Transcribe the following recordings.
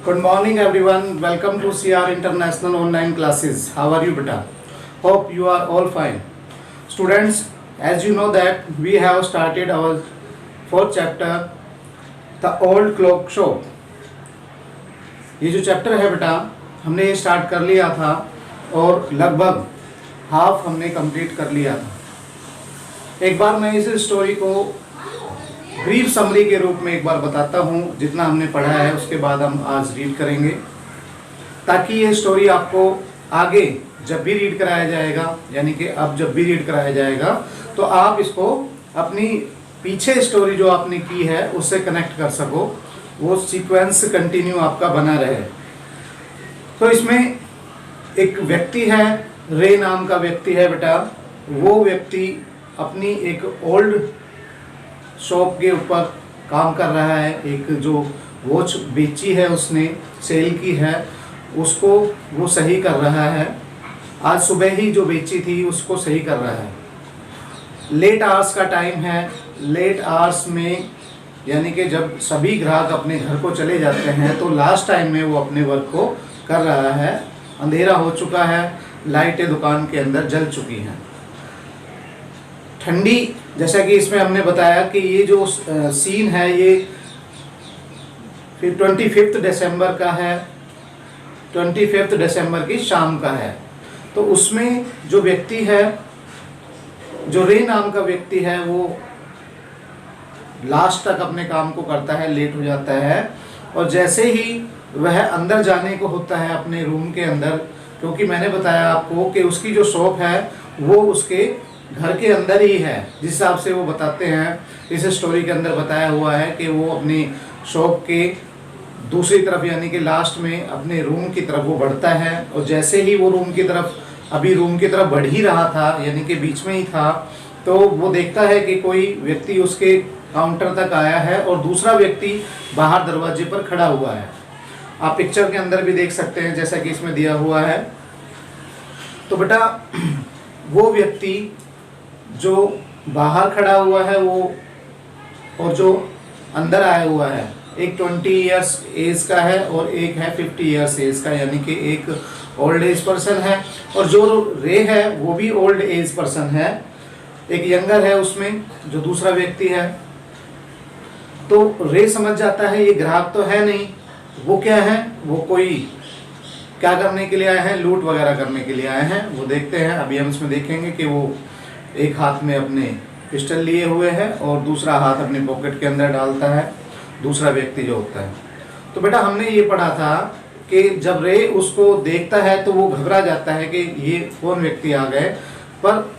Good morning everyone. Welcome to CR International Online Classes. How are you beta? Hope you are all fine. Students, as you know that we have started our fourth chapter, The Old Clock Shop. ये जो chapter है बेटा हमने ये start कर लिया था और लगभग हाफ हमने कंप्लीट कर लिया था। एक बार मैं इस स्टोरी को ब्रीफ समरी के रूप में एक बार बताता हूँ। जितना हमने पढ़ा है उसके बाद हम आज रीड करेंगे, ताकि ये स्टोरी आपको आगे जब भी रीड कराया जाएगा, यानी कि अब जब भी रीड कराया जाएगा तो आप इसको अपनी पीछे स्टोरी जो आपने की है उससे कनेक्ट कर सको, वो सीक्वेंस कंटिन्यू आपका बना रहे। तो इसमें एक व्यक्ति है, रे नाम का व्यक्ति है बेटा। वो व्यक्ति अपनी एक ओल्ड शॉप के ऊपर काम कर रहा है। एक जो वॉच बेची है उसने, सेल की है, उसको वो सही कर रहा है। आज सुबह ही जो बेची थी उसको सही कर रहा है। लेट आवर्स का टाइम है। लेट आवर्स में यानी कि जब सभी ग्राहक अपने घर को चले जाते हैं तो लास्ट टाइम में वो अपने वर्क को कर रहा है। अंधेरा हो चुका है, लाइटें दुकान के अंदर जल चुकी हैं। ठंडी, जैसा कि इसमें हमने बताया कि ये जो सीन है ये फिर 25 दिसंबर का है, 25 दिसंबर की शाम का है। तो उसमें जो व्यक्ति है, जो रे नाम का व्यक्ति है, वो लास्ट तक अपने काम को करता है, लेट हो जाता है। और जैसे ही वह अंदर जाने को होता है अपने रूम के अंदर, क्योंकि मैंने बताया आपको कि उसकी जो शॉप है वो उसके घर के अंदर ही है। जिस हिसाब से वो बताते हैं, इस स्टोरी के अंदर बताया हुआ है कि वो अपनी शॉप के दूसरी तरफ यानी कि लास्ट में अपने रूम की तरफ वो बढ़ता है। और जैसे ही वो रूम की तरफ बढ़ ही रहा था, यानी कि बीच में ही था, तो वो देखता है कि कोई व्यक्ति उसके काउंटर तक आया है और दूसरा व्यक्ति बाहर दरवाजे पर खड़ा हुआ है। आप पिक्चर के अंदर भी देख सकते हैं जैसा कि इसमें दिया हुआ है। तो बेटा वो व्यक्ति जो बाहर खड़ा हुआ है वो और जो अंदर आया हुआ है, एक 20 इयर्स एज का है और एक है 50 इयर्स एज का, यानी कि एक ओल्ड एज पर्सन है और जो रे है वो भी ओल्ड एज पर्सन है। एक यंगर है उसमें जो दूसरा व्यक्ति है। तो रे समझ जाता है ये ग्राहक तो है नहीं, वो क्या है, वो कोई क्या करने के लिए आए हैं, लूट वगैरह करने के लिए आए हैं। वो देखते हैं, अभी हम इसमें देखेंगे कि वो एक हाथ में अपने पिस्टल लिए हुए है और दूसरा हाथ अपने पॉकेट के अंदर डालता है, दूसरा व्यक्ति जो होता है। तो बेटा हमने ये पढ़ा था कि जब रे उसको देखता है तो वो घबरा जाता है कि ये कौन व्यक्ति आ गए, पर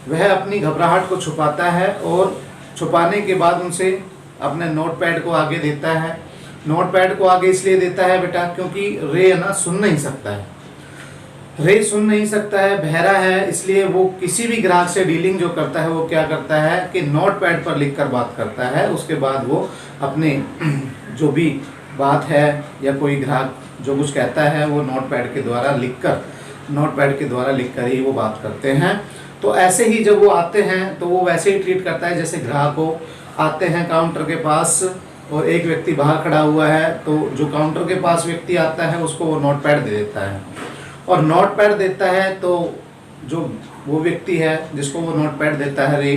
वह अपनी घबराहट को छुपाता है और छुपाने के बाद उनसे अपने नोटपैड को आगे देता है। नोटपैड को आगे इसलिए देता है बेटा क्योंकि रे ना सुन नहीं सकता है। रे सुन नहीं सकता है, बहरा है, इसलिए वो किसी भी ग्राहक से डीलिंग जो करता है वो क्या करता है कि नोटपैड पर लिखकर बात करता है। उसके बाद वो अपने जो भी बात है या कोई ग्राहक जो कुछ कहता है वो नोटपैड के द्वारा लिखकर ही वो बात करते हैं। तो ऐसे ही जब वो आते हैं तो वो वैसे ही ट्रीट करता है जैसे ग्राहक को आते हैं काउंटर के पास और एक व्यक्ति बाहर खड़ा हुआ है, तो जो काउंटर के पास व्यक्ति आता है उसको वो नोटपैड दे देता है। और नोटपैड देता है तो जो वो व्यक्ति है जिसको वो नोटपैड देता है रे,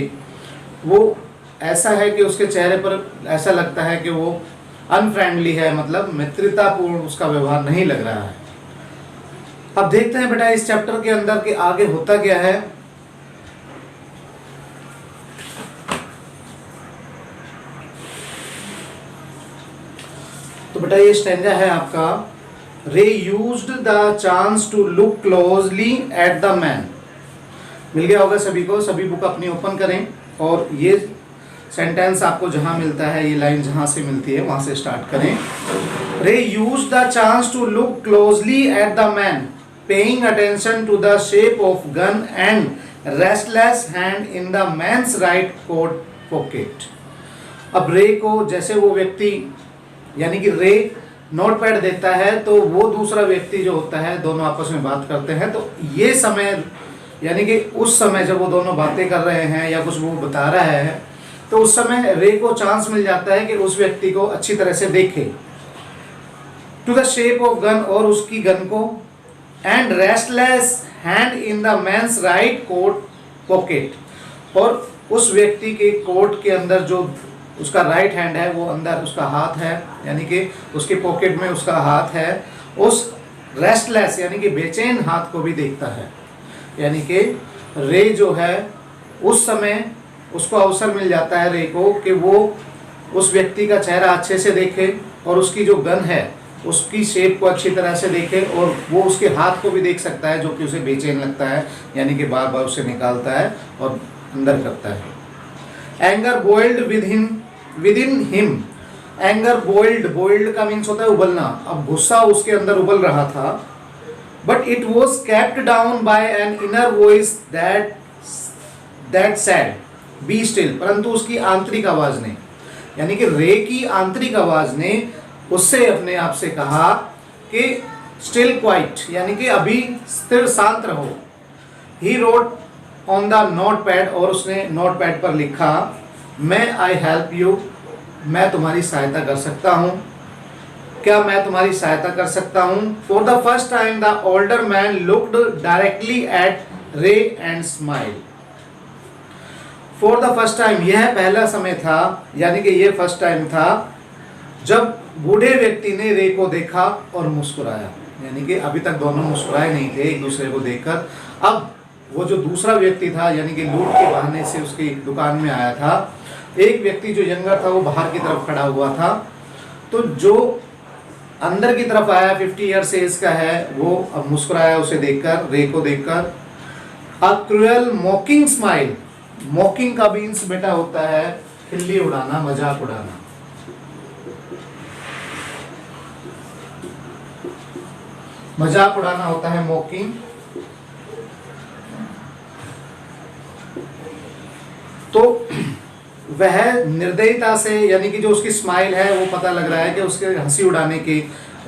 वो ऐसा है कि उसके चेहरे पर ऐसा लगता है कि वो अनफ्रेंडली है, मतलब मित्रतापूर्ण उसका व्यवहार नहीं लग रहा है। अब देखते हैं बेटा इस चैप्टर के अंदर के आगे होता क्या है। तो बेटा ये स्टैंजा है आपका, Ray used the chance to look closely at the man. मिल गया होगा सभी को, सभी बुक अपनी ओपन करें और ये सेंटेंस आपको जहां मिलता है, ये लाइन जहां से मिलती है वहां से स्टार्ट करें। Ray used the chance to look closely at the man, paying attention to the shape of gun and restless hand in the man's right coat pocket. अब रे को जैसे वो व्यक्ति यानी कि रे नोटपैड देता है तो वो दूसरा व्यक्ति जो होता है दोनों आपस में बात करते हैं। तो ये समय यानी कि उस समय जब वो दोनों बातें कर रहे हैं या कुछ वो बता रहा है तो उस समय रे को चांस मिल जाता है कि उस व्यक्ति को अच्छी तरह से देखे। To the shape of gun, और उसकी गन को, and restless hand in the man's right coat pocket, और उस व्यक्ति के कोट के अंदर जो उसका राइट हैंड है वो अंदर उसका हाथ है, यानी कि उसके पॉकेट में उसका हाथ है, उस रेस्टलेस यानी कि बेचैन हाथ को भी देखता है। यानी कि रे जो है उस समय उसको अवसर मिल जाता है रे को कि वो उस व्यक्ति का चेहरा अच्छे से देखे और उसकी जो गन है उसकी शेप को अच्छी तरह से देखे, और वो उसके हाथ को भी देख सकता है जो कि उसे बेचैन लगता है, यानी कि बार बार उसे निकालता है और अंदर करता है। Anger boiled with in him, anger boiled का मीन्स होता है उबलना। अब गुस्सा उसके अंदर उबल रहा था, but it was kept down by an inner voice that said be still, परंतु उसकी आंतरिक आवाज ने, यानी कि रे की आंतरिक आवाज ने उससे अपने आप से कहा कि स्टिल क्वाइट, यानी कि अभी स्थिर शांत रहो। He wrote on the note pad, और उसने नोट पैड पर लिखा, मैं आई हेल्प यू, मैं तुम्हारी सहायता कर सकता हूँ, क्या मैं तुम्हारी सहायता कर सकता हूँ। For the first time the older man looked directly at Ray and smile. For the first time, यह पहला समय था, यानी कि यह फर्स्ट टाइम था जब बूढ़े व्यक्ति ने रे को देखा और मुस्कुराया, यानी कि अभी तक दोनों मुस्कुराए नहीं थे एक दूसरे को देखकर। अब वो जो दूसरा व्यक्ति था, यानी कि लूट के बहाने से उसकी दुकान में आया था, एक व्यक्ति जो यंगर था वो बाहर की तरफ खड़ा हुआ था, तो जो अंदर की तरफ आया 50 ईयर्स एज का है वो अब मुस्कुराया उसे देखकर, रे को देखकर। अ क्रूएल मॉकिंग स्माइल, मॉकिंग का मीन्स बेटा होता है खिल्ली उड़ाना, मजाक उड़ाना। मजाक उड़ाना होता है मॉकिंग। तो वह निर्दयता से, यानी कि जो उसकी स्माइल है वो पता लग रहा है कि उसके हंसी उड़ाने के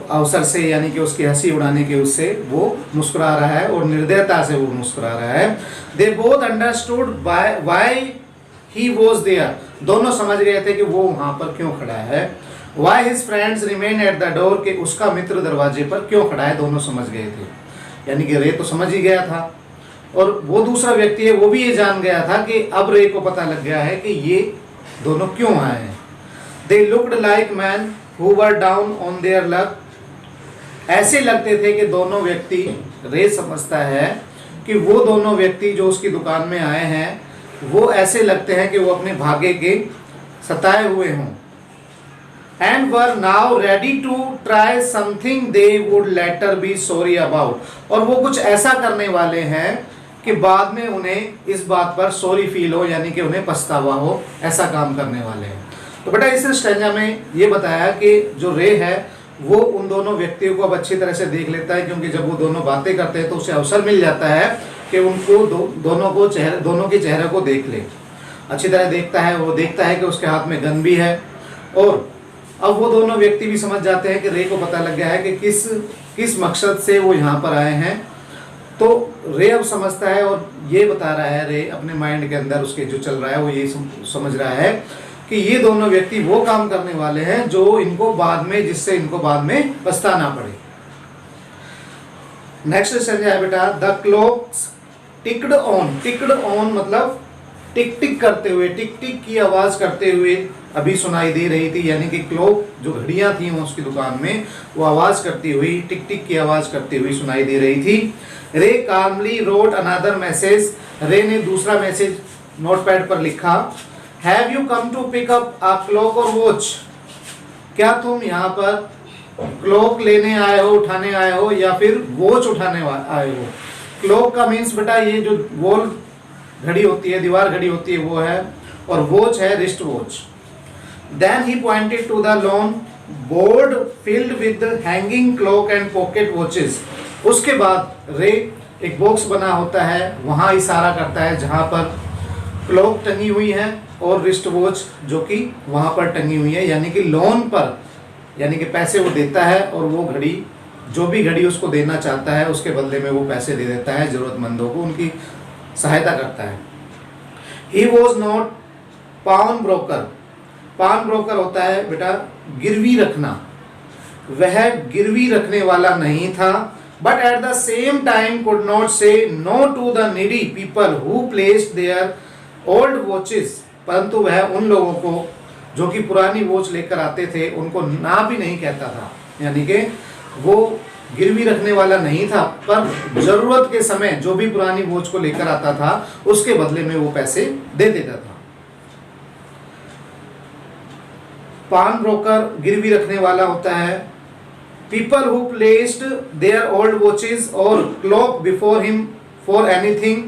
अवसर से, यानी कि उसकी हंसी उड़ाने के उससे वो मुस्कुरा रहा है और निर्दयता से वो मुस्कुरा रहा है। They both understood why he was there, दोनों समझ गए थे कि वो वहां पर क्यों खड़ा है। Why his friends remain at the door, के उसका मित्र दरवाजे पर क्यों खड़ा है, दोनों समझ गए थे। यानी कि रे तो समझ ही गया था, और वो दूसरा व्यक्ति है वो भी ये जान गया था कि अब रे को पता लग गया है कि ये दोनों क्यों आए हैं। They looked like man who were down on their luck, ऐसे लगते थे कि दोनों व्यक्ति, रे समझता है कि वो दोनों व्यक्ति जो उसकी दुकान में आए हैं वो ऐसे लगते हैं कि वो अपने भाग्य के सताए हुए हों। And were now ready to try something they would later be sorry about, और वो कुछ ऐसा करने वाले हैं कि बाद में उन्हें इस बात पर सॉरी फील हो, यानी कि उन्हें पछतावा हो, ऐसा काम करने वाले हैं। तो बेटा इस स्टेंजा में ये बताया कि जो रे है वो उन दोनों व्यक्तियों को अब अच्छी तरह से देख लेता है, क्योंकि जब वो दोनों बातें करते हैं तो उसे अवसर मिल जाता है कि उनको दोनों के चेहरे को देख ले, अच्छी तरह देखता है। वो देखता है कि उसके हाथ में गन भी है, और अब वो दोनों व्यक्ति भी समझ जाते हैं कि रे को पता लग गया है कि किस मकसद से वो यहाँ पर आए हैं। तो रे अब समझता है और ये बता रहा है, रे अपने माइंड के अंदर उसके जो चल रहा है वो ये समझ रहा है कि ये दोनों व्यक्ति वो काम करने वाले हैं जो इनको बाद में, जिससे इनको बाद में पछताना पड़े। नेक्स्ट सेंटेंस है बेटा, the clocks ticked on. Ticked on मतलब टिक टिक करते हुए, टिक टिक की आवाज करते हुए अभी सुनाई दे रही थी, यानी कि क्लॉक जो घड़ियां थी उसकी दुकान में वो आवाज करती हुई, टिक टिक की आवाज करती हुई सुनाई दे रही थी। रे काल्मली रोट अनदर मैसेज, रे ने दूसरा मैसेज नोटपैड पर लिखा, have you come to pick up a clock और वॉच, क्या तुम यहाँ पर क्लॉक लेने आए हो, उठाने आए हो, या फिर वॉच उठाने आए हो। क्लॉक का मीन्स बेटा ये जो वॉल घड़ी होती है, दीवार घड़ी होती है वो है, और वॉच है wrist watch. Then he pointed to the long board filled with hanging clock and pocket watches. उसके बाद रे एक बॉक्स बना होता है वहां इशारा करता है जहां पर क्लॉक टंगी हुई है और रिस्ट वॉच जो कि वहां पर टंगी हुई है, यानी कि लोन पर, यानी कि पैसे वो देता है और वो घड़ी, जो भी घड़ी उसको देना चाहता है उसके बदले में वो पैसे दे देता है जरूरतमंदों को, उनकी सहायता करता है। He was not pound broker. Pound broker होता है बेटा गिरवी रखना, वह गिरवी रखने वाला नहीं था, but at the same time could not say no to the needy people who placed their old watches, परंतु वह उन लोगों को जो कि पुरानी वॉच लेकर आते थे उनको ना भी नहीं कहता था। यानी कि वो गिरवी रखने वाला नहीं था, पर जरूरत के समय जो भी पुरानी वॉच को लेकर आता था उसके बदले में वो पैसे दे देता था। पान ब्रोकर गिरवी रखने वाला होता है। People who placed their old watches और clock before him for anything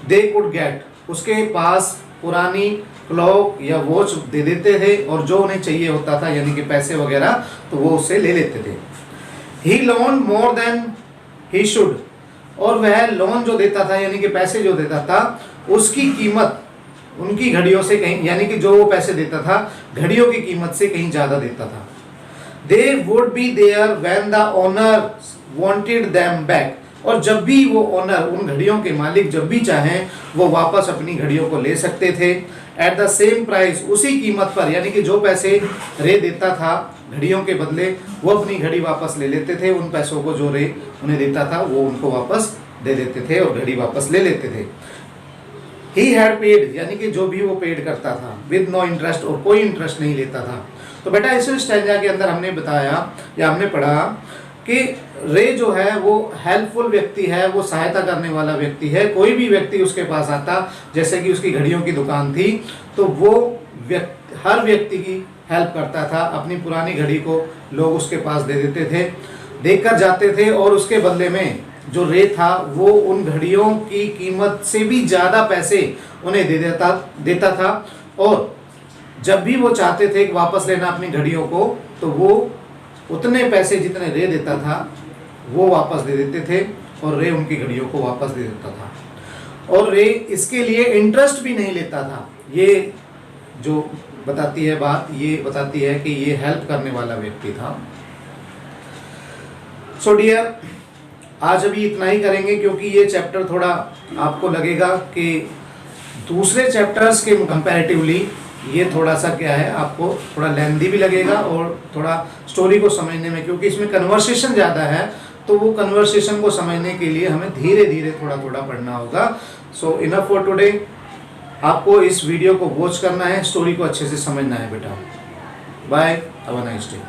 they could get, उसके पास पुरानी क्लॉक या वॉच दे देते थे और जो उन्हें चाहिए होता था यानी कि पैसे वगैरह तो वो उससे ले लेते थे। He loaned more than he should, और वह लोन जो देता था यानी कि पैसे जो देता था उसकी कीमत उनकी घड़ियों से कहीं, यानी कि जो वो पैसे देता था घड़ियों की कीमत से कहीं ज्यादा देता था। They would be there when the owner wanted them back, और जब भी वो ओनर उन घड़ियों के मालिक जब भी चाहें वो वापस अपनी घड़ियों को ले सकते थे। एट द सेम प्राइस, उसी कीमत पर, यानी कि जो पैसे रे देता था घड़ियों के बदले वो अपनी घड़ी वापस ले लेते थे, उन पैसों को जो रे उन्हें देता था वो उनको वापस दे देते थे और घड़ी वापस ले लेते थे। ही हैड पेड, यानी कि जो भी वो पेड करता था विद नो इंटरेस्ट, और कोई इंटरेस्ट नहीं लेता था। तो बेटा इस स्टैंजा के अंदर हमने बताया या हमने पढ़ा कि रे जो है वो हेल्पफुल व्यक्ति है, वो सहायता करने वाला व्यक्ति है। कोई भी व्यक्ति उसके पास आता, जैसे कि उसकी घड़ियों की दुकान थी, तो वो हर व्यक्ति की हेल्प करता था। अपनी पुरानी घड़ी को लोग उसके पास दे देते थे, देकर जाते थे, और उसके बदले में जो रे था वो उन घड़ियों की कीमत से भी ज़्यादा पैसे उन्हें दे देता था। और जब भी वो चाहते थे कि वापस लेना अपनी घड़ियों को, तो वो उतने पैसे जितने रे देता था वो वापस दे देते थे और रे उनकी घड़ियों को वापस दे देता था। और रे इसके लिए इंटरेस्ट भी नहीं लेता था। ये जो बताती है बात, ये बताती है कि ये हेल्प करने वाला व्यक्ति था। सो डियर, आज अभी इतना ही करेंगे क्योंकि ये चैप्टर थोड़ा आपको लगेगा कि दूसरे चैप्टर्स के कंपैरेटिवली ये थोड़ा सा क्या है, आपको थोड़ा लेंथी भी लगेगा और थोड़ा स्टोरी को समझने में, क्योंकि इसमें कन्वर्सेशन ज़्यादा है, तो वो कन्वर्सेशन को समझने के लिए हमें धीरे धीरे थोड़ा थोड़ा पढ़ना होगा। सो इनफ फॉर टुडे। आपको इस वीडियो को वॉच करना है, स्टोरी को अच्छे से समझना है बेटा। Bye, have a nice day.